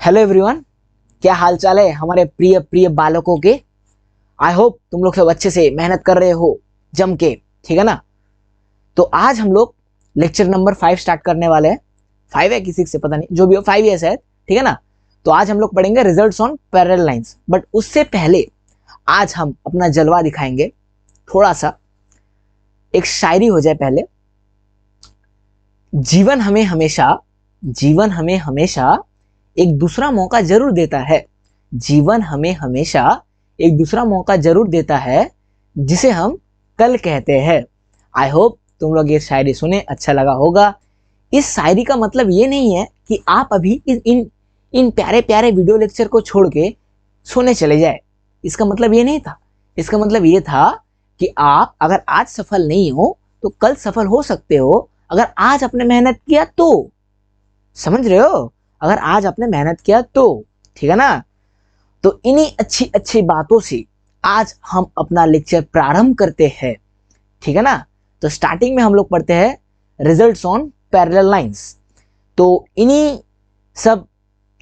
Hello everyone, क्या हाल चाल है हमारे प्रिय प्रिय बालकों के। आई होप तुम लोग सब अच्छे से मेहनत कर रहे हो जम के, ठीक है ना। तो आज हम लोग लेक्चर नंबर 5 स्टार्ट करने वाले हैं। 5 है कि 6 है पता नहीं, जो भी हो 5 है शायद, ठीक है ना। तो आज हम लोग पढ़ेंगे results on parallel lines. But उससे पहले आज हम अपना जलवा दिखाएंगे। थोड़ा सा एक शायरी हो जाए पहले। जीवन हमें हमेशा एक दूसरा मौका जरूर देता है। जीवन हमें हमेशा एक दूसरा मौका जरूर देता है, जिसे हम कल कहते हैं। आई होप तुम लोग ये शायरी सुने, अच्छा लगा होगा। इस शायरी का मतलब ये नहीं है कि आप अभी इन इन प्यारे प्यारे वीडियो लेक्चर को छोड़ के सोने चले जाए। इसका मतलब ये नहीं था। इसका मतलब ये था कि आप अगर आज सफल नहीं हो तो कल सफल हो सकते हो, अगर आज आपने मेहनत किया तो। समझ रहे हो? अगर आज आपने मेहनत किया तो, ठीक है ना। तो इन्हीं अच्छी अच्छी बातों से आज हम अपना लेक्चर प्रारंभ करते हैं, ठीक है ना। तो स्टार्टिंग में हम लोग पढ़ते हैं रिजल्ट्स ऑन पैरेलल लाइंस। तो इन्हीं सब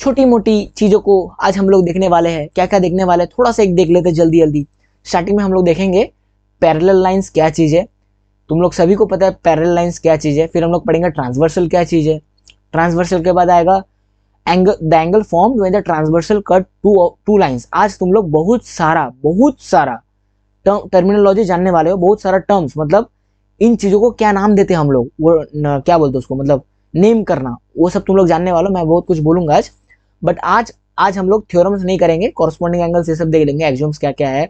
छोटी मोटी चीजों को आज हम लोग देखने वाले हैं। क्या क्या देखने वाले हैं, थोड़ा सा एक देख लेते हैं जल्दी जल्दी। स्टार्टिंग में हम लोग देखेंगे पैरेलल लाइंस क्या चीज है। तुम लोग सभी को पता है पैरेलल लाइंस क्या चीज है। फिर हम लोग पढ़ेंगे ट्रांसवर्सल क्या चीज है। ट्रांसवर्सल के बाद आएगा the angle formed when the transversal cut two lines. आज तुम लोग बहुत सारा टर्मिनोलॉजी जानने वाले हो, बहुत सारा टर्म्स। मतलब इन चीजों को क्या नाम देते हैं हम लोग, वो क्या बोलते हैं उसको, मतलब नेम करना, वो सब तुम लोग जानने वाले हो। मैं बहुत कुछ बोलूंगा आज, बट आज हम लोग थ्योरम्स नहीं करेंगे। कॉरस्पॉन्डिंग एंगल्स ये सब देख लेंगे, एक्सियोम्स क्या क्या है।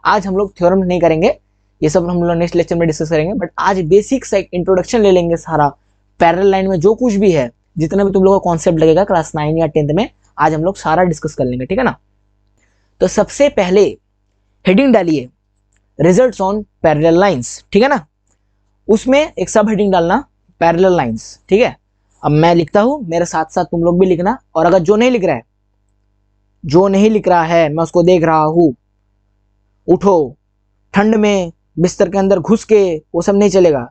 आज हम लोग थ्योरम्स नहीं करेंगे, ये सब हम लोग नेक्स्ट लेक्चर में डिस्कस करेंगे। बट आज बेसिक सा इंट्रोडक्शन ले लेंगे सारा। पैरेलल लाइन में जो कुछ भी है, जितना भी तुम लोगों को कॉन्सेप्ट लगेगा क्लास 9 या 10th में, आज हम लोग सारा डिस्कस कर लेंगे, ठीक है ना। तो सबसे पहले हेडिंग डालिए रिजल्ट्स ऑन पैरेलल लाइंस, ठीक है ना। उसमें एक सब हेडिंग डालना पैरेलल लाइंस, ठीक है। अब मैं लिखता हूं, मेरे साथ साथ तुम लोग भी लिखना। और अगर जो नहीं लिख रहा है मैं उसको देख रहा हूं, उठो। ठंड में बिस्तर के अंदर घुस के वो सब नहीं चलेगा।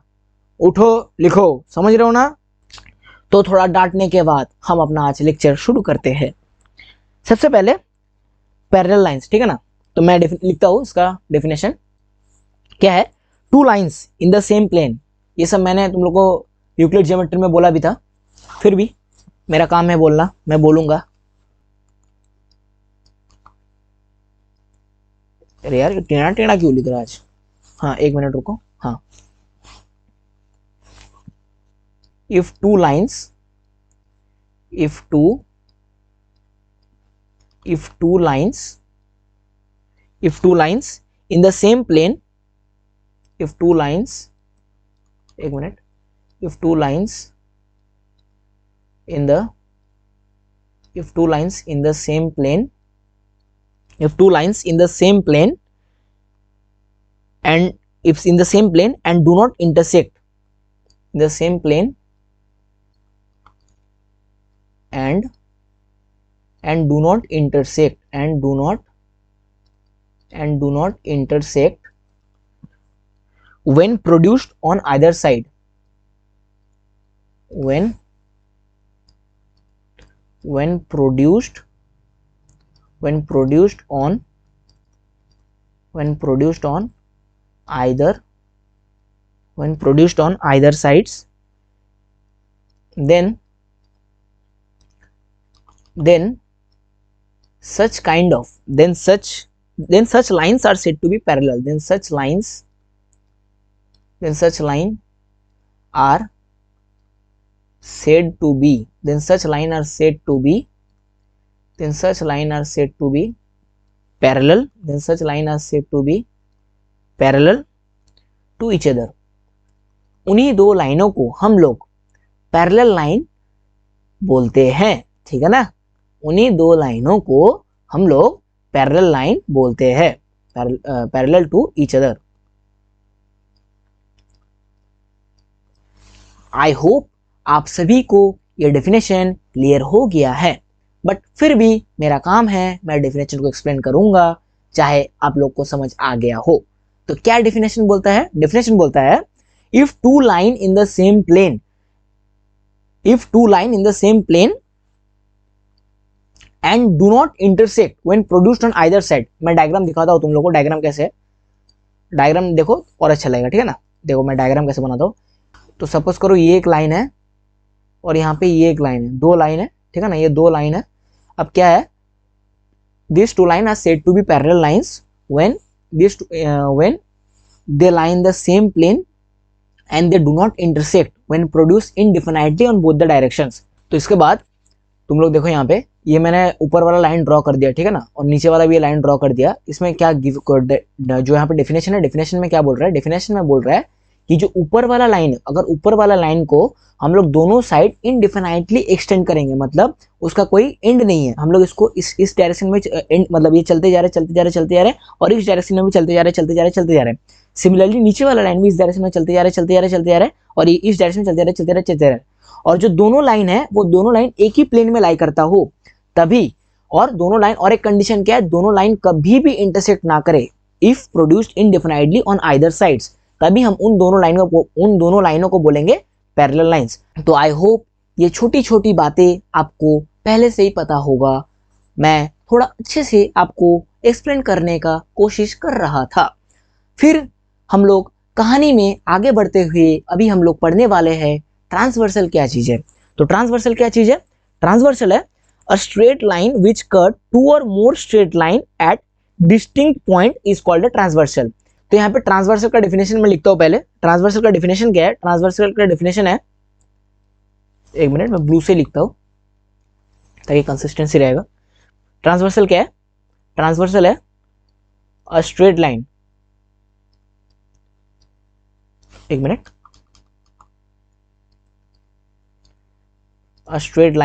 उठो, लिखो। समझ रहे हो ना। तो थोड़ा डांटने के बाद हम अपना आज लेक्चर शुरू करते हैं। सबसे पहले पैरेलल लाइंस, ठीक है ना। तो मैं लिखता हूं इसका डेफिनेशन क्या है। Two lines in the same plane. ये सब मैंने तुम लोग को यूक्लिड ज्योमेट्री में बोला भी था, फिर भी मेरा काम है बोलना, मैं बोलूंगा। अरे यार टेढ़ा टेढ़ा क्यों लिख रहा है आज। हाँ एक मिनट रुको। हाँ, if two lines if two lines in the same plane, if two lines एक minute if two lines in the same plane, if two lines in the same plane and if in the same plane and do not intersect in the same plane and do not intersect when produced on either side, when produced on either sides, then such lines are said to be parallel. Then such lines are said to be parallel. Then such line are said to be parallel to each other. उन्हीं दो लाइनों को हम लोग parallel line बोलते हैं, ठीक है ना। उन्हीं दो लाइनों को हम लोग पैरेलल लाइन बोलते हैं, parallel to each other. I hope आप सभी को यह डेफिनेशन क्लियर हो गया है। बट फिर भी मेरा काम है, मैं डेफिनेशन को एक्सप्लेन करूंगा, चाहे आप लोग को समझ आ गया हो। तो क्या डेफिनेशन बोलता है? डेफिनेशन बोलता है if two line in the same plane and do not intersect when produced on either side. मैं डायग्राम दिखाता हूँ तुम लोगों को, डायग्राम कैसे है, डायग्राम देखो और अच्छा लगेगा, ठीक है ना। देखो मैं डायग्राम कैसे बनाता हूँ। तो सपोज करो ये एक लाइन है और यहाँ पे ये एक लाइन है, दो लाइन है, ठीक है ना, ये दो लाइन है। अब क्या है, these two lines are said to be parallel lines when when they lie in the same plane and they do not intersect when produced indefinitely on both the directions। तो इसके बाद तुम लोग देखो यहाँ पे, ये मैंने ऊपर वाला लाइन ड्रॉ कर दिया, ठीक है ना, और नीचे वाला भी ये लाइन ड्रॉ कर दिया। इसमें क्या जो यहाँ पे डेफिनेशन है, डेफिनेशन में क्या बोल रहा है, डेफिनेशन में बोल रहा है कि जो ऊपर वाला लाइन, अगर ऊपर वाला लाइन को हम लोग दोनों साइड इनडिफिनाइटली एक्सटेंड करेंगे, मतलब उसका कोई एंड नहीं है, हम लोग इसको इस डायरेक्शन में एंड, मतलब ये चलते जा रहे और इस डायरेक्शन में भी चलते जा रहे। सिमिलरली नीचे वाला लाइन भी इस डायरेक्शन में चलते जा रहे और ये इस डायरेक्शन में चलते जा रहे और जो दोनों लाइन है वो दोनों लाइन एक ही प्लेन में लाई करता हो तभी, और दोनों लाइन, और एक कंडीशन क्या है, दोनों लाइन कभी भी इंटरसेक्ट ना करे if produced indefinitely on either sides, तभी हम उन दोनों लाइनों को बोलेंगे पैरेलल लाइंस। तो आई होप ये छोटी छोटी बातें आपको पहले से ही पता होगा, मैं थोड़ा अच्छे से आपको एक्सप्लेन करने का कोशिश कर रहा था। फिर हम लोग कहानी में आगे बढ़ते हुए अभी हम लोग पढ़ने वाले हैं ट्रांसवर्सल क्या चीज है। तो ट्रांसवर्सल क्या चीज है, ट्रांसवर्सल है a straight line which cut two और more straight line at distinct point is called a transversal. तो यहाँ पे ट्रांसवर्सल का डेफिनेशन मैं लिखता हूँ पहले। ट्रांसवर्सल का डेफिनेशन क्या है, ट्रांसवर्सल का डेफिनेशन है, एक मिनट मैं ब्लू से लिखता हूँ ताकि कंसिस्टेंसी रहेगा। ट्रांसवर्सल क्या है, ट्रांसवर्सल है अ स्ट्रेट लाइन, एक minute, a straight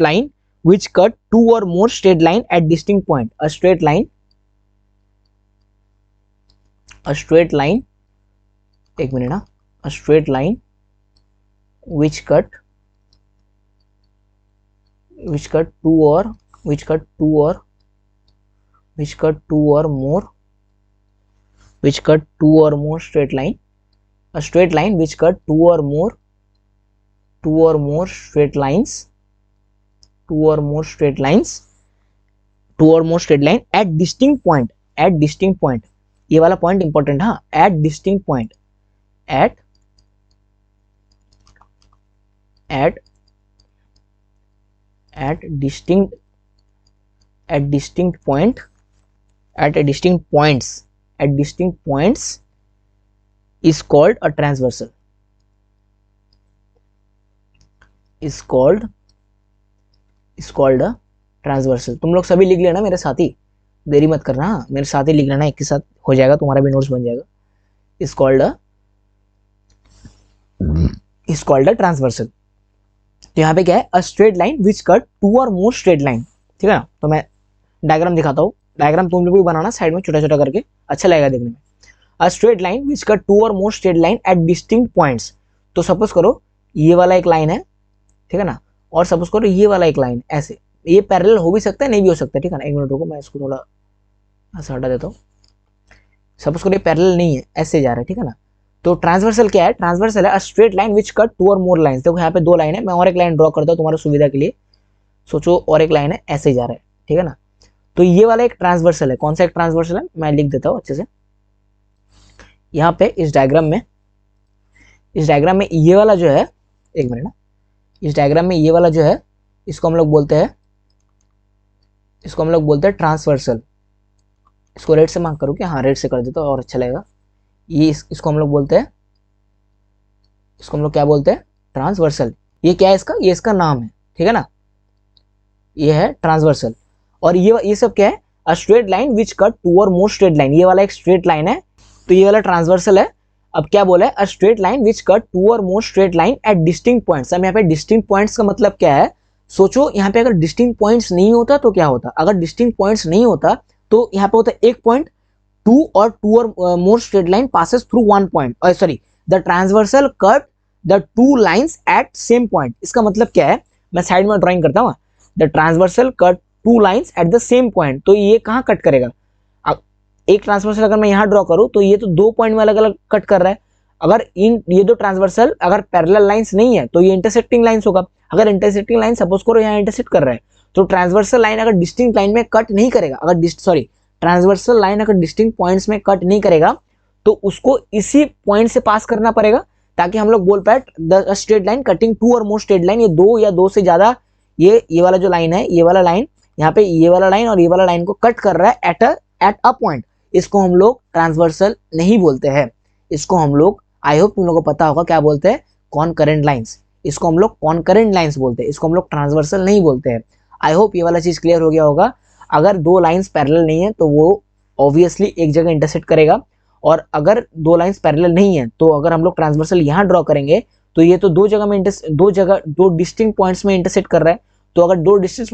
line which cut two or more straight line at distinct point, a straight line, एक मिनट ना, a straight line which cut two or more straight line, a straight line which cut two or more straight lines at distinct point, ये वाला point important, हाँ, at distinct point, at distinct points is called a transversal, is called a transversal. तुम लोग सभी लिख लेना मेरे साथ ही, देरी मत करना, मेरे साथ ही लिख लेना, एक के साथ हो जाएगा, तुम्हारा भी नोट्स बन जाएगा। is called a transversal. तो यहाँ पे क्या है, a straight line which cut two और मोर स्ट्रेट लाइन, ठीक है ना। तो मैं डायग्राम दिखाता हूँ, डायग्राम तुम लोग भी बनाना साइड में छोटा छोटा करके, अच्छा लगेगा देखने में। A straight line which cut two और more straight line at distinct points. तो सपोज करो ये वाला एक लाइन है, ठीक है ना, और सपोज करो ये वाला एक लाइन, ऐसे ये पैरेलल हो भी सकता है, नहीं भी हो सकता है, ठीक है ना। एक मिनट रुको, मैं इसको थोड़ा ऐसा हटा देता हूँ। सपोज करो ये पैरेलल नहीं है, ऐसे जा रहा है, ठीक है ना। तो ट्रांसवर्सल क्या है, ट्रांसवर्सल है a straight line which cut two और मोर लाइंस। देखो यहाँ पे दो लाइन है, मैं और एक लाइन ड्रॉ करता हूँ तुम्हारी सुविधा के लिए, सोचो और एक लाइन है, ऐसे जा रहा है, ठीक है ना। तो ये वाला एक ट्रांसवर्सल है, कौन सा एक ट्रांसवर्सल है, मैं लिख देता हूँ अच्छे से। यहाँ पे इस डायग्राम में ये वाला जो है, एक मिनट ना, इस डायग्राम में ये वाला जो है, इसको हम लोग बोलते हैं ट्रांसवर्सल। इसको रेड से मार्क करो क्या, हाँ रेड से कर देता हूँ और अच्छा लगेगा। ये इसको हम लोग बोलते हैं, इसको हम लोग क्या बोलते हैं, ट्रांसवर्सल। ये क्या है इसका, ये इसका नाम है, ठीक है ना, ये है ट्रांसवर्सल। और ये सब क्या है, a straight line which cut two और मोर स्ट्रेट लाइन, ये वाला एक स्ट्रेट लाइन है, तो ये वाला ट्रांसवर्सल है। अब क्या बोला है, a straight line which cut two और more straight line at distinct points. अब यहाँ पे डिस्टिंक्ट पॉइंट्स का मतलब क्या है, सोचो यहाँ पे अगर डिस्टिंक्ट पॉइंट्स नहीं होता तो क्या होता, अगर डिस्टिंक्ट पॉइंट्स नहीं होता तो यहाँ पे होता एक पॉइंट, टू और more straight line passes through one point, sorry the transversal cut the two lines eight same point. इसका मतलब क्या है, मैं साइड में ड्राइंग करता हूँ, the transversal cut two lines at the same point. तो ये कहाँ कट करेगा, एक ट्रांसवर्सल अगर मैं यहाँ ड्रॉ करूँ तो ये तो दो पॉइंट में अलग अलग कट कर रहा है। अगर ये दो ट्रांसवर्सल अगर पैरेलल लाइंस नहीं है तो ये इंटरसेक्टिंग लाइंस होगा। अगर इंटरसेक्टिंग लाइन सपोज करो यहाँ इंटरसेक्ट कर रहा है, तो ट्रांसवर्सल लाइन अगर डिस्टिंक्ट लाइन में कट नहीं करेगा, ट्रांसवर्सल लाइन अगर डिस्टिंक्ट पॉइंट्स में कट नहीं करेगा तो उसको इसी पॉइंट से पास करना पड़ेगा, ताकि हम लोग बोल पाए the straight line cutting two और मोर स्ट्रेट लाइन, ये दो या दो से ज्यादा, ये वाला जो लाइन है, ये वाला लाइन यहाँ पे, ये वाला लाइन और ये वाला लाइन को कट कर रहा है एट अ पॉइंट, इसको हम लोग ट्रांसवर्सल नहीं बोलते हैं, इसको हम लोग, आई होप तुम लोगों को पता होगा क्या बोलते हैं, कॉनकरेंट लाइंस, इसको हम लोग कॉनकरेंट लाइंस बोलते हैं, इसको हम लोग ट्रांसवर्सल नहीं बोलते हैं। आई होप ये वाला चीज क्लियर हो गया होगा। अगर दो लाइंस पैरेलल नहीं है तो वो ऑब्वियसली एक जगह इंटरसेक्ट करेगा, और अगर दो लाइंस पैरेलल नहीं है तो अगर हम लोग ट्रांसवर्सल यहाँ ड्रॉ करेंगे तो ये तो दो डिस्टिंक्ट पॉइंट्स में इंटरसेक्ट कर रहा है, तो अगर दो डिस्टिंक्ट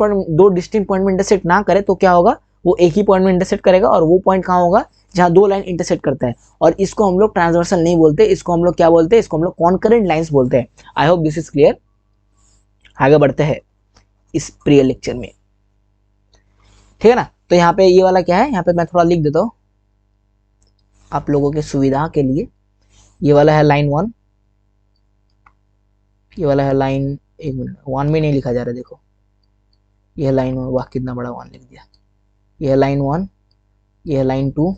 पॉइंट में इंटरसेक्ट ना करे तो क्या होगा, वो एक ही पॉइंट में इंटरसेक्ट करेगा, और वो पॉइंट कहाँ होगा, जहाँ दो लाइन इंटरसेक्ट करता है, और इसको हम लोग ट्रांसवर्सल नहीं बोलते, इसको हम लोग क्या बोलते हैं, इसको हम लोग कॉनकरेंट लाइंस बोलते हैं। I hope this is clear. आगे बढ़ते हैं इस प्रिय लेक्चर में, ठीक है ना। तो यहाँ पे ये वाला क्या है, यहाँ पे मैं थोड़ा लिख देता हूँ आप लोगों के सुविधा के लिए। ये वाला है लाइन 1, ये वाला है लाइन, एक मिनट, 1 में नहीं लिखा जा रहा है, देखो ये है लाइन 1, वाह कितना बड़ा 1 लिख दिया। ये है लाइन 1, ये है लाइन 2,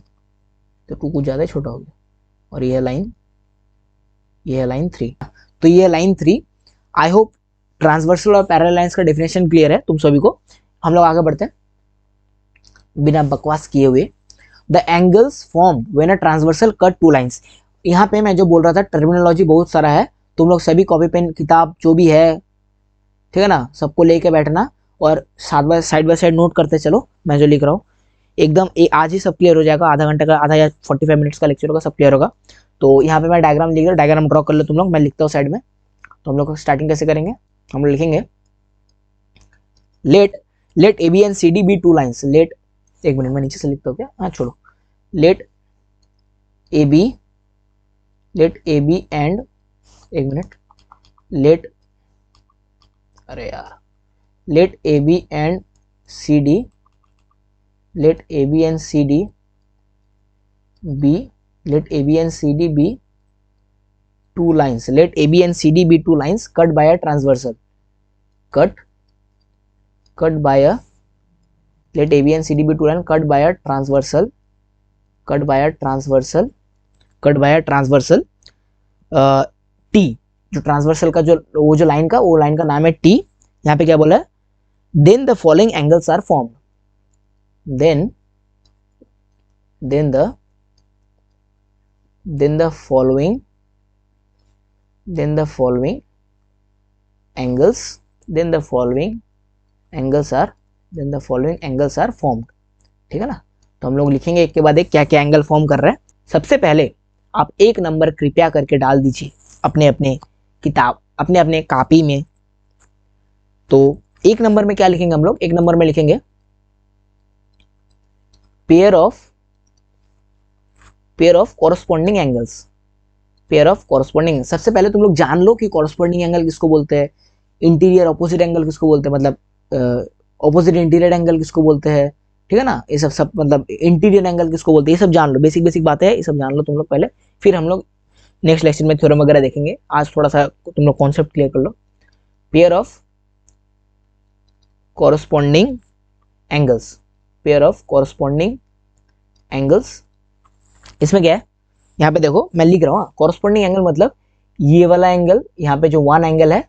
तो 2 कुछ ज़्यादा छोटा हो गया, और ये है लाइन 3, तो ये है लाइन 3। आई होप ट्रांसवर्सल और पैरेलल लाइंस का डेफिनेशन क्लियर है तुम सभी को। हम लोग आगे बढ़ते हैं बिना बकवास किए हुए। The angles form when a transversal cut two lines. यहाँ पे मैं जो बोल रहा था टर्मिनोलॉजी बहुत सारा है, तुम लोग सभी कॉपी पेन किताब जो भी है, ठीक है ना, सबको लेके बैठना और साइड बाय साइड नोट करते चलो मैं जो लिख रहा हूँ। एकदम आज ही सब क्लियर हो जाएगा, आधा घंटे का, आधा या 45 मिनट्स का लेक्चर होगा, सब क्लियर होगा। तो यहाँ पे मैं डायग्राम लिख रहा हूँ, डायग्राम ड्रॉ कर लो तुम लोग, मैं लिखता हूँ साइड में। तो हम लोग स्टार्टिंग कैसे करेंगे, हम लोग लिखेंगे let A B and C D be two lines. Let, एक मिनट मैं नीचे से लिखता हूँ क्या, हाँ छोड़ो, लेट ए बी एंड, एक मिनट, अरे यार, let A B and C D, let A B and C D be two lines, let A B and C D be two lines cut by a transversal, cut by a, let AB and CD be two line cut by a transversal T, जो transversal का जो वो जो line का, वो line का नाम है T। यहाँ पे क्या बोला है, then the following angles are formed, then the following angles are formed, ठीक है ना। तो हम लोग लिखेंगे एक के बाद एक क्या क्या एंगल फॉर्म कर रहे हैं। सबसे पहले आप एक नंबर कृपया करके डाल दीजिए अपने अपने किताब, अपने अपने कॉपी में। तो एक नंबर में क्या लिखेंगे हम लोग, एक नंबर में लिखेंगे pair of corresponding angles, pair of corresponding. सबसे पहले तुम लोग जान लो कि कॉरस्पॉन्डिंग एंगल किसको बोलते हैं, इंटीरियर ऑपोजिट एंगल किसको बोलते हैं, मतलब ऑपोजिट इंटीरियर एंगल किसको बोलते हैं, ठीक है ना। ये सब मतलब इंटीरियर एंगल किसको बोलते हैं, ये सब जान लो, बेसिक बातें हैं, ये सब जान लो तुम लोग पहले, फिर हम लोग नेक्स्ट लेक्चर में थ्योरम वगैरह देखेंगे। आज थोड़ा सा तुम लोग कॉन्सेप्ट क्लियर कर लो। पेयर ऑफ कॉरस्पॉन्डिंग एंगल्स, इसमें क्या है, यहाँ पे देखो मैं लिख रहा हूँ कॉरस्पॉन्डिंग एंगल मतलब ये वाला एंगल, यहाँ पे जो 1 एंगल है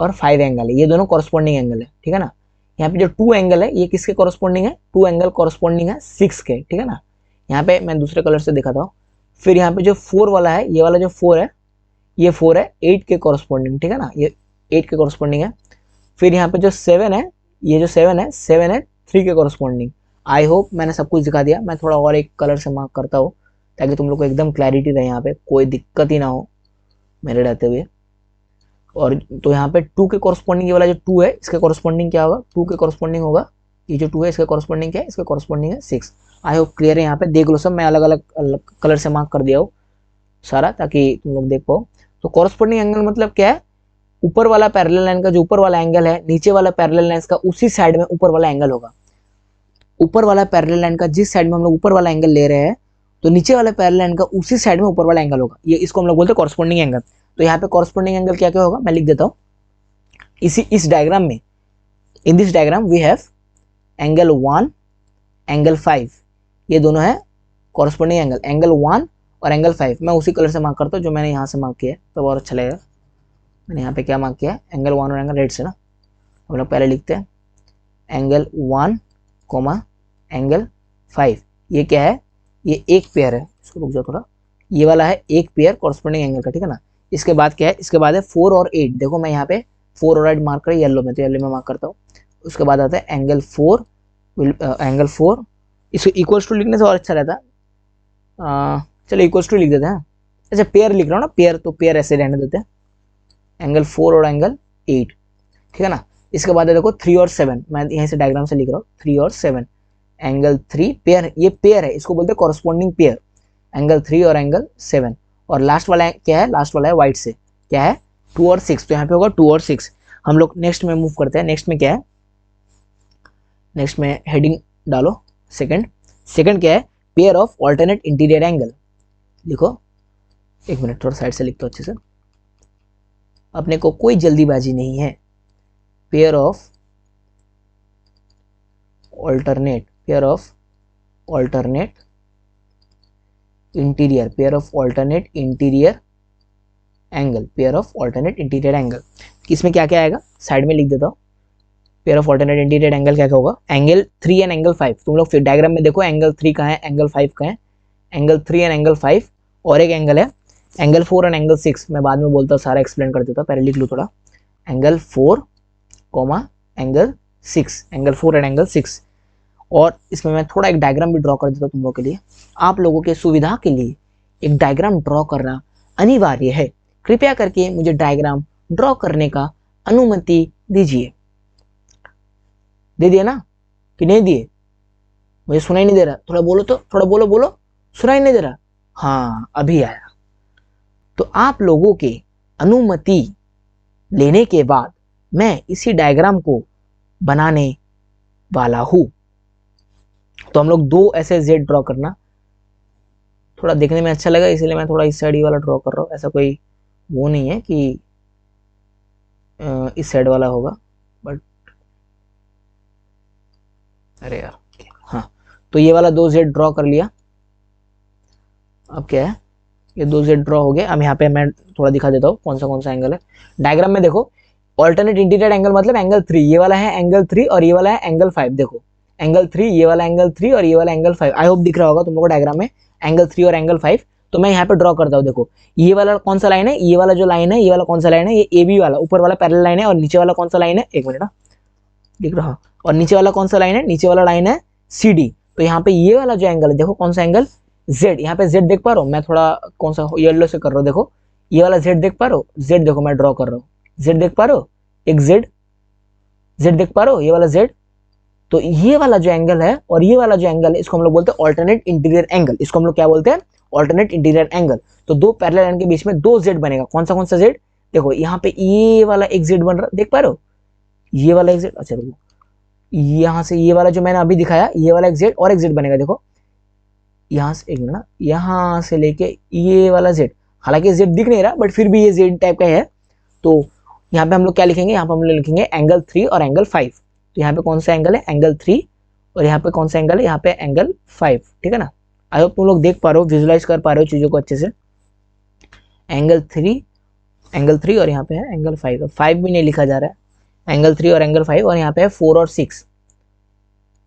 और 5 एंगल है, ये दोनों कॉरस्पॉन्डिंग एंगल है, ठीक है ना। यहाँ पे जो 2 एंगल है, ये किसके कॉरस्पॉन्डिंग है, 2 एंगल कॉरस्पॉन्डिंग है 6 के, ठीक है ना। यहाँ पे मैं दूसरे कलर से दिखाता हूँ। फिर यहाँ पे जो 4 वाला है, ये वाला जो 4 है, ये 4 है 8 के कॉरस्पॉन्डिंग, ठीक है ना, ये 8 के कॉरस्पॉन्डिंग है। फिर यहाँ पे जो 7 है, ये जो 7 है 3 के कॉरस्पॉन्डिंग। आई होप मैंने सब कुछ दिखा दिया। मैं थोड़ा और एक कलर से मार्क करता हूँ ताकि तुम लोग को एकदम क्लैरिटी रहे, यहाँ पे कोई दिक्कत ही ना हो मेरे रहते हुए। और तो यहाँ पे 2 के कॉरस्पॉन्डिंग, ये वाला जो 2 है इसके कॉरस्पॉन्डिंग क्या होगा, 2 के कॉरस्पॉन्डिंग होगा, ये जो 2 है इसके कॉरस्पॉन्डिंग क्या है, इसके कॉरस्पॉन्डिंग है 6। आई होप क्लियर है। यहाँ पे देख लो सब, मैं अलग अलग कलर से मार्क कर दिया हूँ सारा, ताकि तुम लोग देख पाओ। तो कॉरस्पॉन्डिंग एंगल मतलब क्या है, ऊपर वाला पैरेलल लाइन का जो ऊपर वाला एंगल है, नीचे वाला पैरेलल लाइन का उसी साइड में ऊपर वाला एंगल होगा। ऊपर वाला पैरेलल लाइन का जिस साइड में हम लोग ऊपर वाला एंगल ले रहे हैं, तो नीचे वाले पैरेलल लाइन का उसी साइड में ऊपर वाला एंगल होगा, ये इसको हम लोग बोलते हैं कॉरस्पॉन्डिंग एंगल। तो यहाँ पे कॉरस्पॉन्डिंग एंगल क्या क्या होगा मैं लिख देता हूँ। इस डायग्राम में, in this diagram we have angle 1, angle 5, ये दोनों है कॉरस्पॉन्डिंग एंगल, एंगल 1 और एंगल 5। मैं उसी कलर से मार्क करता हूँ जो मैंने यहाँ से मार्क किया है, तो और अच्छा लगेगा। मैंने यहाँ पे क्या मार्क किया है, एंगल 1 और एंगल रेड से ना। हम लोग पहले लिखते हैं एंगल 1 कोमा एंगल 5। ये क्या है, ये एक पेयर है, इसको रुक जाओ थोड़ा, ये वाला है एक पेयर कॉरस्पॉन्डिंग एंगल का, ठीक है ना। इसके बाद क्या है, इसके बाद है 4 और 8। देखो मैं यहाँ पे 4 और 8 मार्क कर येलो में, तो येलो में मार्क करता हूँ। उसके बाद आता है एंगल 4, एंगल 4, इसको इक्वल्स टू लिखने से और अच्छा रहता है। चलो इक्वल्स टू लिख देते हैं। अच्छा पेयर लिख रहा हूँ ना, पेयर, तो पेयर ऐसे रहने देते हैं, एंगल 4 और एंगल 8, ठीक है ना। इसके बाद है देखो 3 और 7, मैं यहीं से डायग्राम से लिख रहा हूँ 3 और 7, एंगल 3 पेयर, ये पेयर है, इसको बोलते हैं कॉरस्पॉन्डिंग पेयर, एंगल 3 और एंगल 7। और लास्ट वाला क्या है, लास्ट वाला है व्हाइट से, क्या है 2 और 6, तो यहाँ पे होगा 2 और 6। हम लोग नेक्स्ट में मूव करते हैं। नेक्स्ट में क्या है, नेक्स्ट में हेडिंग डालो सेकंड। सेकंड क्या है, pair of alternate interior angle. लिखो, एक मिनट थोड़ा साइड से लिखता हूँ अच्छे से, अपने को कोई जल्दीबाजी नहीं है। Pair of alternate, pair of alternate interior, pair of alternate interior angle, pair of alternate interior angle. इसमें क्या क्या आएगा, साइड में लिख देता हूँ। Pair of alternate interior angle क्या क्या होगा, एंगल 3 एंड एंगल 5। तुम लोग फिर डायग्राम में देखो एंगल 3 कहाँ है, एंगल 5 कहाँ है, एंगल 3 एंड एंगल 5। और एक एंगल है एंगल 4 एंड एंगल 6, मैं बाद में बोलता हूँ, सारा एक्सप्लेन कर देता हूँ, पहले लिख लो थोड़ा। Angle 4 comma angle 6, angle 4 and angle 6। और इसमें मैं थोड़ा एक डायग्राम भी ड्रॉ कर देता हूँ तुम लोगों के लिए, आप लोगों के सुविधा के लिए एक डायग्राम ड्रॉ करना अनिवार्य है। कृपया करके मुझे डायग्राम ड्रॉ करने का अनुमति दीजिए। दे दिए ना कि नहीं दिए, मुझे सुनाई नहीं दे रहा, थोड़ा बोलो तो, थोड़ा बोलो बोलो, सुनाई नहीं दे रहा, हाँ अभी आया। तो आप लोगों के अनुमति लेने के बाद मैं इसी डायग्राम को बनाने वाला हूं। तो हम लोग दो ऐसे जेड ड्रॉ करना, थोड़ा देखने में अच्छा लगा इसलिए मैं थोड़ा इस साइड ही वाला ड्रॉ कर रहा हूँ। ऐसा कोई वो नहीं है कि इस साइड वाला होगा, बट अरे यार, हाँ। तो ये वाला दो जेड ड्रॉ कर लिया। अब क्या है, ये दो जेड ड्रॉ हो गए। अब यहाँ पे मैं थोड़ा दिखा देता हूँ कौन सा एंगल है। डायग्राम में देखो ऑल्टरनेट इंटीरियर एंगल मतलब एंगल 3, ये वाला है एंगल 3 और ये वाला है एंगल 5। देखो एंगल 3, ये वाला एंगल 3 और ये वाला एंगल 5। आई होप दिख रहा होगा तुम लोगों को डायग्राम में एंगल 3 और एंगल 5। तो मैं यहाँ पे ड्रॉ करता हूँ। देखो ये वाला कौन सा लाइन है, ये वाला जो लाइन है, ये वाला कौन सा लाइन है, ये ए बी वाला ऊपर वाला पैरेलल लाइन है। और नीचे वाला कौन सा लाइन है, एक मिनट ना, दिख रहा। और नीचे वाला कौन सा लाइन है, नीचे वाला लाइन है सी डी। तो यहाँ पे ये वाला जो एंगल है, देखो कौन सा एंगल, जेड। यहाँ पे जेड देख पा रहा हूँ मैं, थोड़ा कौन सा येलो से कर रहा हूँ। देखो ये वाला जेड देख पा रहे हो, जेड देखो मैं ड्रॉ कर रहा हूँ, जेड देख पा रहे हो, एक जेड, जेड देख पा रहे हो, ये वाला जेड। तो ये वाला जो एंगल है और ये वाला जो एंगल है, इसको हम लोग बोलते हैं ऑल्टरनेट इंटीरियर एंगल। इसको हम लोग क्या बोलते हैं, ऑल्टरनेट इंटीरियर एंगल। तो दो पैरेलल लाइन के बीच में दो जेड बनेगा। कौन सा जेड, देखो यहाँ पे ये वाला एक जेड बन रहा, देख पा रहे हो, ये वाला एक जेड। अच्छा रुको, यहाँ से ये वाला जो मैंने अभी दिखाया, ये वाला एक जेड और एक जेड बनेगा। देखो यहाँ से, एक मिनट ना, यहाँ से लेके ये वाला जेड, हालांकि जेड दिख नहीं रहा बट फिर भी ये जेड टाइप का है। तो यहाँ पे हम लोग क्या लिखेंगे, यहाँ पे हम लोग लिखेंगे एंगल 3 और एंगल 5। तो यहाँ पे कौन सा एंगल है, एंगल 3, और यहाँ पे कौन सा एंगल है, यहाँ पे एंगल 5, ठीक है ना। आई होप तुम लोग देख पा रहे हो, विजुलाइज कर पा रहे हो चीजों को अच्छे से। एंगल 3, एंगल 3 और यहाँ पे है एंगल 5। 5 भी नहीं लिखा जा रहा है, एंगल 3 और एंगल 5। और यहाँ पे है 4 और 6,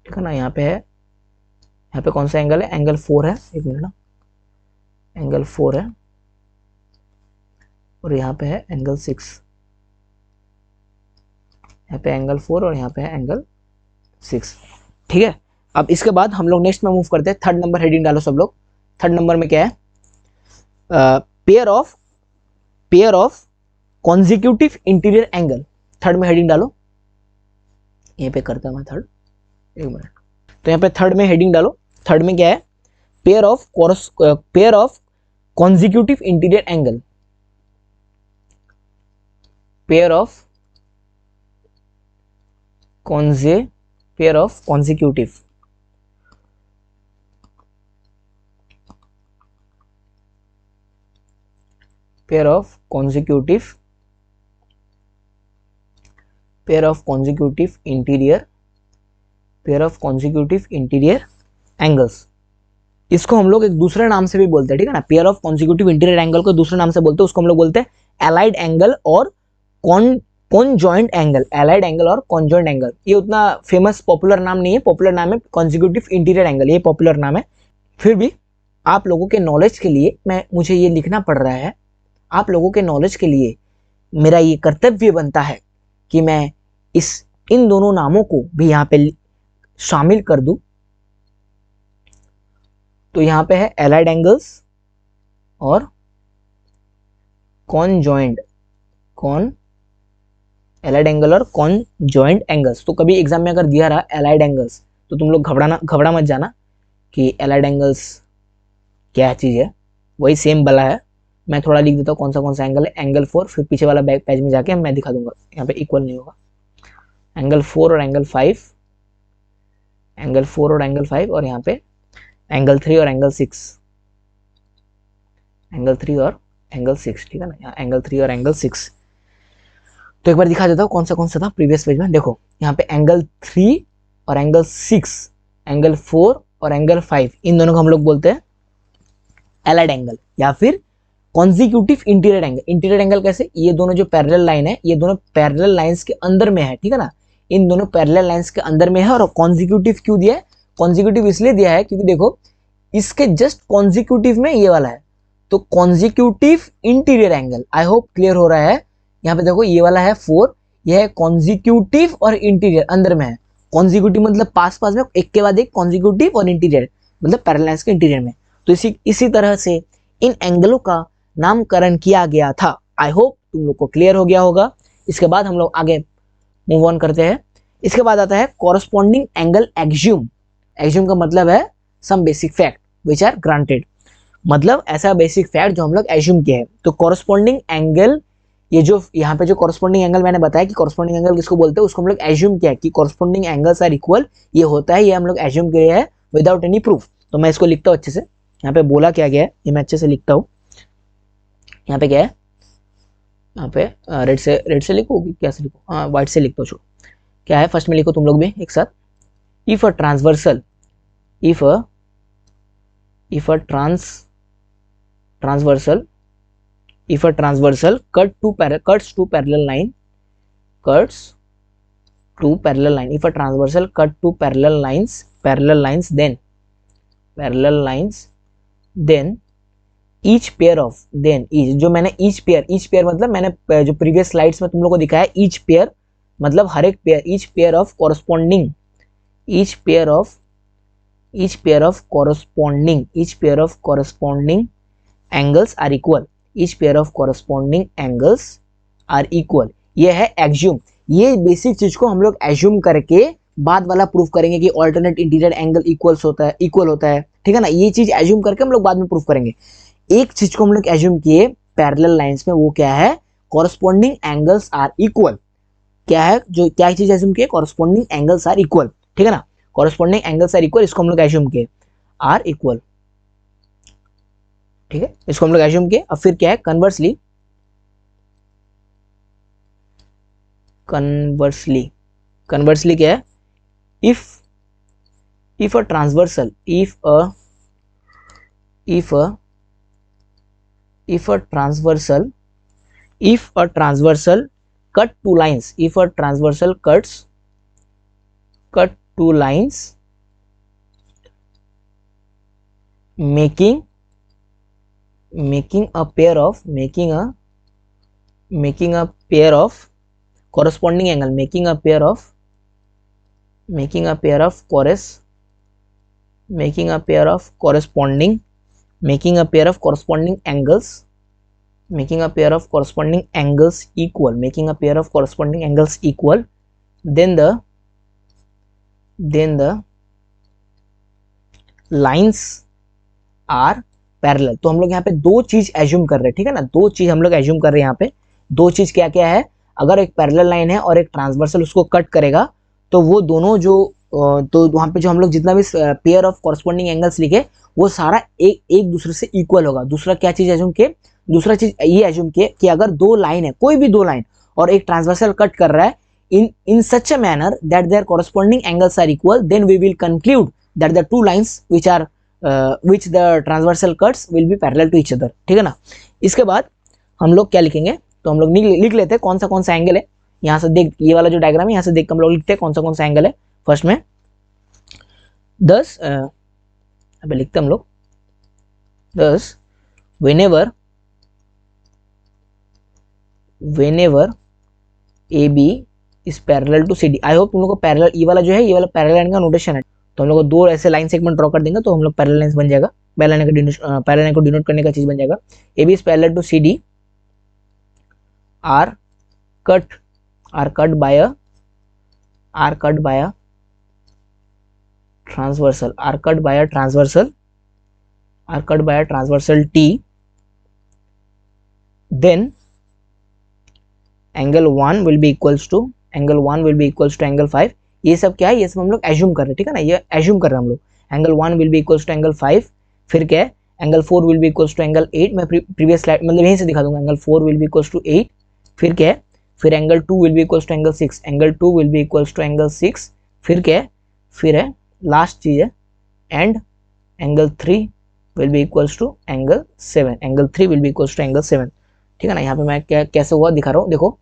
ठीक है ना। यहाँ पे है, यहाँ पे कौन सा एंगल है, एंगल 4 है, एक मिनट ना, एंगल 4 है। और यहाँ पे है एंगल 6, यहाँ पे एंगल 4 और यहाँ पे है एंगल 6, ठीक है। अब इसके बाद हम लोग नेक्स्ट में मूव करते हैं। थर्ड नंबर हेडिंग डालो सब लोग। थर्ड नंबर में क्या है, pair of consecutive interior angle. Third में हेडिंग डालो, यहाँ पे करता मैं थर्ड, एक मिनट। तो यहाँ पे थर्ड में हेडिंग डालो। थर्ड में क्या है, pair of consecutive interior angle, pair of consecutive pair of consecutive pair of consecutive interior angles. इसको हम लोग एक दूसरे नाम से भी बोलते हैं, ठीक है ना। Pair of consecutive interior angle को दूसरे नाम से बोलते हैं, उसको हम लोग बोलते हैं एलाइड एंगल और कॉन्जॉइंट एंगल। एलाइड एंगल और कॉन्जॉइंट एंगल, ये उतना फेमस पॉपुलर नाम नहीं है, पॉपुलर नाम है कॉन्जिक्यूटिव इंटीरियर एंगल, ये पॉपुलर नाम है। फिर भी आप लोगों के नॉलेज के लिए मुझे ये लिखना पड़ रहा है, आप लोगों के नॉलेज के लिए मेरा ये कर्तव्य बनता है कि मैं इन दोनों नामों को भी यहाँ पे शामिल कर दूं। तो यहाँ पे है एलाइड एंगल्स और एलाइड एंगल और कॉन्जॉइंट एंगल्स। तो कभी एग्जाम में अगर दिया रहा एलाइड एंगल्स तो तुम लोग घबरा मत जाना कि एलाइड एंगल्स क्या चीज़ है, वही सेम वाला है। मैं थोड़ा लिख देता हूँ कौन सा एंगल है। एंगल 4, फिर पीछे वाला बैक पेज में जाके मैं दिखा दूंगा, यहाँ पे इक्वल नहीं होगा। एंगल 4 और एंगल 5, एंगल 4 और एंगल 5, और यहाँ पे एंगल 3 और एंगल 6, एंगल 3 और एंगल 6, ठीक है ना। यहाँ एंगल 3 और एंगल 6। तो एक बार दिखा देता हूँ कौन सा था प्रीवियस पेज में। देखो यहाँ पे एंगल 3 और एंगल 6, एंगल 4 और एंगल 5, इन दोनों को हम लोग बोलते हैं एलाइड एंगल या फिर consecutive interior angle. Interior angle कैसे, ये दोनों जो पैरेलल लाइन है, ये दोनों पैरेलल लाइंस के अंदर में है, ठीक है ना। इन दोनों पैरेलल लाइंस के अंदर में है। और कॉन्जिक्यूटिव क्यों दिया है, कॉन्जिक्यूटिव इसलिए दिया है क्योंकि देखो इसके जस्ट कॉन्जिक्यूटिव में ये वाला है, तो consecutive interior angle. I hope clear हो रहा है। यहाँ पे देखो ये वाला है 4, यह है कॉन्जिक्यूटिव और इंटीरियर अंदर में है। कॉन्जिक्यूटिव मतलब पास में, एक के बाद एक, कॉन्जिक्यूटिव और इंटीरियर मतलब पैरेलल लाइंस के इंटीरियर में। तो इसी तरह से इन एंगलों का नामकरण किया गया था। आई होप तुम लोग को क्लियर हो गया होगा। इसके बाद हम लोग आगे मूव ऑन करते हैं। इसके बाद आता है कॉरस्पॉन्डिंग एंगल एक्ज्यूम। एक्ज्यूम का मतलब है some basic fact which are granted, मतलब ऐसा बेसिक फैक्ट जो हम लोग एज्यूम किए हैं। तो कॉरस्पॉन्डिंग एंगल, ये जो यहाँ पे जो कॉरस्पॉन्डिंग एंगल मैंने बताया कि कॉरस्पॉन्डिंग एंगल किसको बोलते हैं, उसको हम लोग एज्यूम किया कि कॉरस्पॉन्डिंग एंगल्स आर इक्वल, ये होता है, ये हम लोग एज्यूम किए हैं विदाउट एनी प्रूफ। तो मैं इसको लिखता हूँ अच्छे से, यहाँ पे बोला क्या गया है ये मैं अच्छे से लिखता हूँ। यहाँ पे क्या है, यहाँ पे रेड से लिखो कि क्या से लिखो, हाँ व्हाइट से लिखता हूँ। क्या है फर्स्ट में लिखो तुम लोग भी एक साथ। If a transversal, if a transversal cuts two parallel line, if a transversal cut two parallel lines, then each pair of, जो मैंने each pair मतलब मैंने जो प्रीवियस स्लाइड्स में तुम लोग को दिखाया, each pair मतलब हर एक pair, each pair of corresponding angles are equal, each pair of corresponding angles are equal। ये है एग्ज्यूम। ये बेसिक चीज को हम लोग एज्यूम करके बाद वाला प्रूफ करेंगे कि ऑल्टरनेट इंटीरियर एंगल इक्वल होता है, ठीक है ना। ये चीज एज्यूम करके हम लोग बाद में प्रूफ करेंगे। एक चीज को हम लोग एज्यूम किए पैरेलल लाइंस में, वो क्या है, कॉरस्पॉन्डिंग एंगल्स आर इक्वल। क्या है, जो क्या चीज एज्यूम किए, कॉरस्पॉन्डिंग एंगल्स आर इक्वल, ठीक है ना। कॉरस्पॉन्डिंग एंगल्स आर इक्वल, इसको हम लोग एज्यूम किए आर इक्वल, ठीक है, इसको हम लोग एज्यूम किए। अब फिर क्या है, कन्वर्सली क्या है, if a transversal cut two lines, if a transversal cut two lines making a pair of corresponding angle, making a pair of corresponding angles equal, then the lines are parallel. तो हम लोग यहाँ पे दो चीज assume कर रहे हैं, ठीक है ना, दो चीज हम लोग एज्यूम कर रहे हैं यहाँ पे। दो चीज क्या क्या है, अगर एक पैरेलल लाइन है और एक ट्रांसवर्सल उसको कट करेगा तो वो दोनों जो तो वहाँ पे जो हम लोग जितना भी पेयर ऑफ कॉरस्पॉन्डिंग एंगल्स लिखे वो सारा एक दूसरे से इक्वल होगा। दूसरा क्या चीज एज्यूम किए, दूसरा चीज ये एज्यूम किए कि अगर दो लाइन है, कोई भी दो लाइन, और एक ट्रांसवर्सल कट कर रहा है, in such a manner that their corresponding angles are equal, then we will conclude that the two lines which the transversal cuts will be parallel to each other। ठीक है ना। इसके बाद हम लोग क्या लिखेंगे, तो हम लोग लिख लेते हैं कौन सा एंगल है। यहाँ से देख, ये वाला जो डायग्राम है यहाँ से देख कर हम लोग लिखते हैं कौन सा एंगल है। फर्स्ट में 10 अभी लिखते हैं हम लोग 10 whenever AB is parallel to CD। I hope तुम लोग को पैरेलल, ये वाला जो है ये वाला पैरेलल लाइन का नोटेशन है, तो हम लोग को दो ऐसे लाइन सेगमेंट ड्रॉ कर देंगे तो हम लोग पैरेलल लाइंस बन जाएगा। पैरेलल लाइन को डिनोट करने का चीज बन जाएगा। AB is parallel to CD are cut by a transversal T, then angle 1 will be equals to angle 5। ये सब क्या है, ये सब हम लोग एज्यूम कर रहे हैं, ठीक है ना, ये एज्यूम कर रहे हैं हम लोग। Angle 1 will be equals to angle 5, फिर क्या है angle 4 will be equals to angle 8। मैं प्रीवियस स्लाइड मतलब यहीं से दिखा दूंगा। Angle 4 will be equals to 8, फिर क्या है, फिर angle 2 will be equals to angle 6, angle 2 will be equals to angle 6, फिर क्या है, फिर है लास्ट चीज है and angle 3 will be equals to angle 7, angle 3 will be equals to angle 7। ठीक है ना। यहाँ पे मैं क्या कैसे हुआ दिखा रहा हूँ, देखो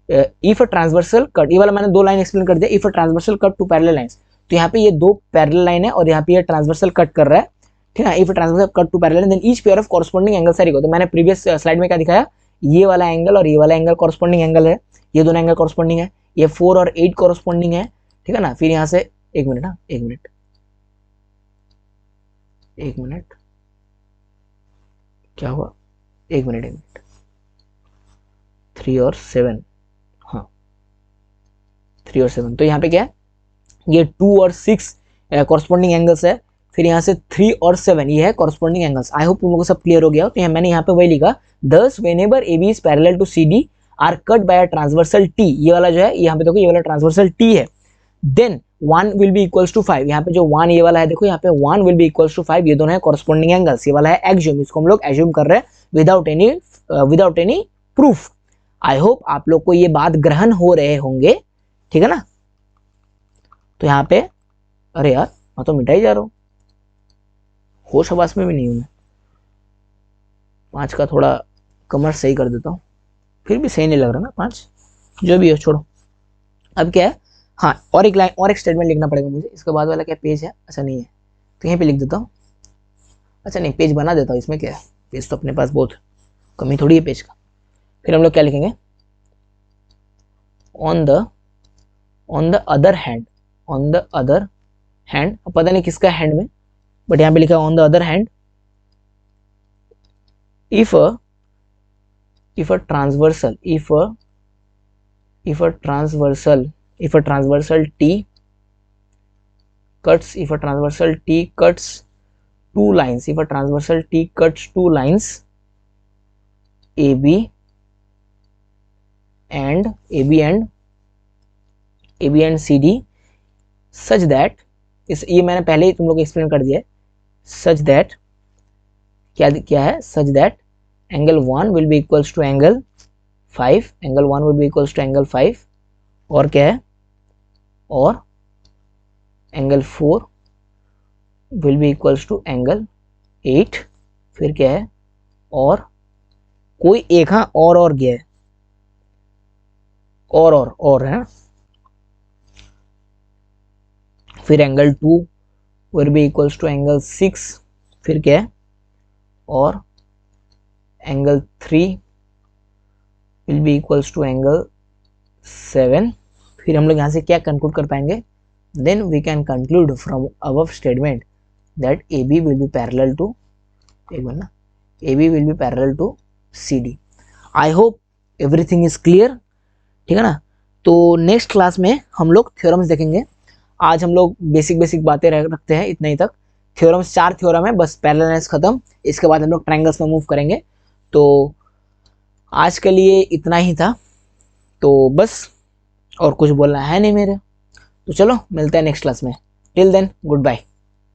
इफ अ ट्रांसवर्सल कट, ये वाला मैंने दो लाइन एक्सप्लेन कर दिया। If a transversal cut two parallel lines, तो यहाँ पे ये दो पैरेलल लाइन है और यहाँ पे ये ट्रांसवर्सल कट कर रहा है, ठीक है। If a transversal cut two parallel then each pair of corresponding angles are equal. तो मैंने प्रीवियस स्लाइड में क्या दिखाया, ये वाला एंगल और ये वाला एंगल कॉरस्पॉन्डिंग एंगल है, ये दोनों एंगल कॉरस्पॉन्डिंग है, ये 4 और 8 कॉरस्पॉन्डिंग है, ठीक है ना। फिर यहाँ से एक मिनट क्या हुआ, एक मिनट 3 और 7, हाँ 3 और 7। तो यहाँ पे क्या है, ये 2 और 6 कॉरस्पॉन्डिंग एंगल्स है, फिर यहाँ से 3 और 7 ये है कॉरस्पॉन्डिंग एंगल्स। आई होप तुम लोगों को सब क्लियर हो गया हो। तो मैंने यहाँ पे वही लिखा, thus whenever AB is parallel to CD are cut by a transversal T, ये वाला जो है यहाँ पे देखो ये वाला ट्रांसवर्सल T है, then 1 will be equals to 5। यहाँ पे जो 1 ये वाला है देखो यहाँ पे 1 will be equals to 5, ये दोनों है कॉरस्पॉन्डिंग एंगल्स। ये वाला है एक्सियोम, इसको हम लोग एज्यूम कर रहे हैं विदाउट एनी प्रूफ। आई होप आप लोग को ये बात ग्रहण हो रहे होंगे, ठीक है ना। तो यहाँ पे अरे यार मैं तो मिटाई जा रहा हूँ, होश हवास में भी नहीं हूं मैं। 5 का थोड़ा कमर सही कर देता हूँ, फिर भी सही नहीं लग रहा ना 5, जो भी हो छोड़ो। अब क्या है, हाँ और एक लाइन और एक स्टेटमेंट लिखना पड़ेगा मुझे। इसके बाद वाला क्या पेज है, अच्छा नहीं है तो यहीं पे लिख देता हूँ। अच्छा नहीं, पेज बना देता हूँ, इसमें क्या है, पेज तो अपने पास बहुत कमी थोड़ी है पेज का। फिर हम लोग क्या लिखेंगे, ऑन द अदर हैंड, पता नहीं किसका हैंड में, बट यहाँ पे लिखा on the other hand, if a transversal T cuts two lines, if a transversal T cuts two lines AB and CD such that, ये मैंने पहले ही तुम लोग को एक्सप्लेन कर दिया है, such that क्या है, such that angle 1 will be equals to angle 5, angle 1 will be equals to angle 5, और क्या है, और angle 4 will be equals to angle 8, फिर क्या है, और कोई एक, हाँ और गया है, और है, फिर angle 2 will be equals to angle 6, फिर क्या है, और angle 3 will be equals to angle 7। फिर हम लोग यहाँ से क्या कंक्लूड कर पाएंगे, then we can conclude from above statement that AB will be parallel to CD। I hope everything is clear, ठीक है ना। तो नेक्स्ट क्लास में हम लोग थ्योरम्स देखेंगे। आज हम लोग बेसिक बातें रखते हैं इतना ही तक। थ्योरम्स 4 थ्योरम है बस, पैरेलल लाइंस खत्म, इसके बाद हम लोग ट्रायंगल्स में मूव करेंगे। तो आज के लिए इतना ही था, तो बस और कुछ बोलना है नहीं मेरे, तो चलो मिलते हैं नेक्स्ट क्लास में। Till then good bye.